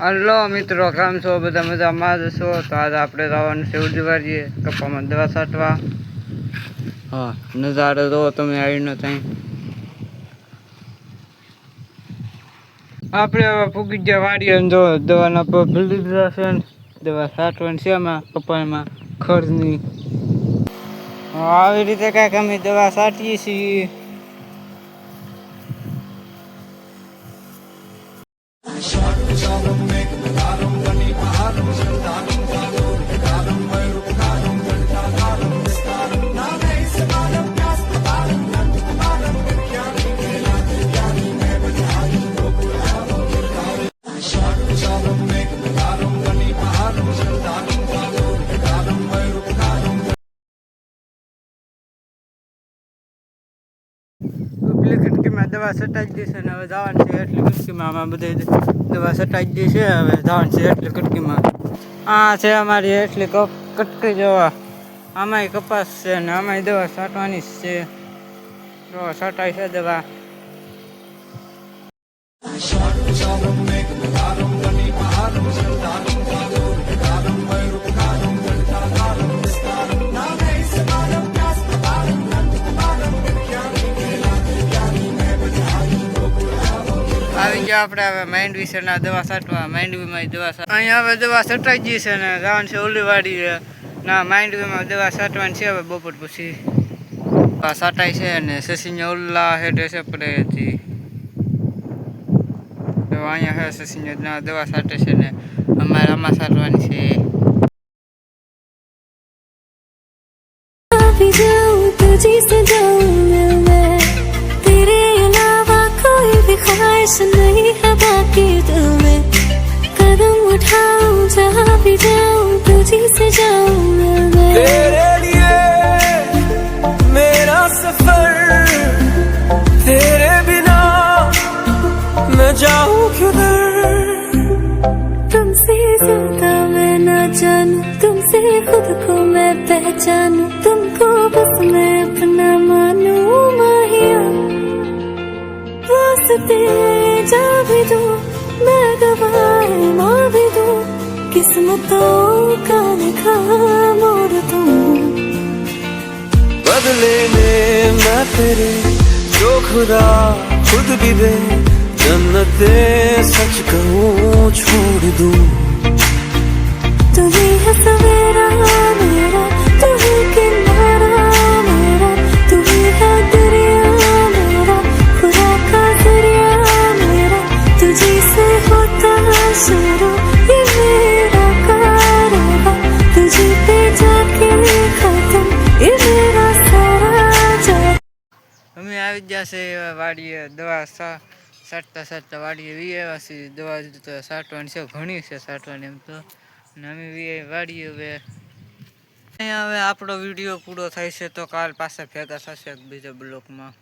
Hello મિત્રો, કેમ છો? બધા મજામાં જ છો? તો આજે આપણે જવાનું છે ઉજવારીએ કપામાં દવા છાંટવા. હા, નજારો જો તમે આવીને ત્યાં. આપણે હવે પૂગી ગયા વાડીએ જો દવાના પગ લીધા છે ને દવા છાંટવાની છે એમાં કપામાં ખડની. આવી રીતે કાંઈક અમે દવા છાંટીએ છીએ. ઉપલી ખિડકીમાં દવા છટાઈ દેશે ને હવે જવાનું છે એટલી ખિડકીમાં આમાં બધે દવા છટાઈ દેશે. હવે જવાનું છે એટલી ખિડકીમાં. આ છે અમારી એટલી કટકી જવા. આમાંય કપાસ છે ને આમાંય દવા છાંટવાની જ છે. તો છટાઈ છે દવા. આવી ગયા આપણે હવે માંડવી છે ને દવા છાંટવા. માંડવીમાં દવા અહીંયા હવે દવા છટાઈ ગઈ છે ને જવાનું છે ઓલી વાડી ના માંડવીમાં દવા છાંટવાની છે હવે બપોર પછી. છાંટાઈ છે ને શશીને ઓલા હેઠે છે પડે હતી. અહીંયા હે શશીને દવા છાંટે છે ને અમારે આમાં છાંટવાની છે. तुझी से जाऊं मैं, तेरे अलावा कोई भी ख्वाहिश नहीं है बाकी दिल में. कदम उठाऊं जहाँ भी जाऊं तुझी से जाऊं मैं. तेरे लिए मेरा सफर, तेरे बिना मैं जाऊं किधर. तुमसे ज्यादा मैं ना जानूं, तुमसे खुद को मैं पहचानूं, तुमको बस मैं अपना मानूं माहिया. वास्ते जा भी दूं मैं गवाह मां भी दूं, किस्मतों का लिखा मोड़ दूं. बदले में मैं तेरे जो खुदा खुद भी दे, जन्नते सच कहूँ छोड़ दूं. तू ही है सवेरा मेरा, तू ही किनारा मेरा, तू ही है दरिया मेरा, खुदा का दरिया मेरा. तुझी से होता शुरू ये मेरा कारवां, तुझी पे जाके खत्म ये मेरा सारा जहां. અમે આવી ગયા છે વાડીએ દવા છાંટતા વાડીએ વીએ છીએ. દવા તો છાંટવાની છે ઘણી છે છાંટવાની એમ તો. અને અમે વાડીએ હવે અહીંયા હવે આપણો વિડીયો પૂરો થાય છે તો કાલ પાછા ભેગા થશે બીજા બ્લોકમાં.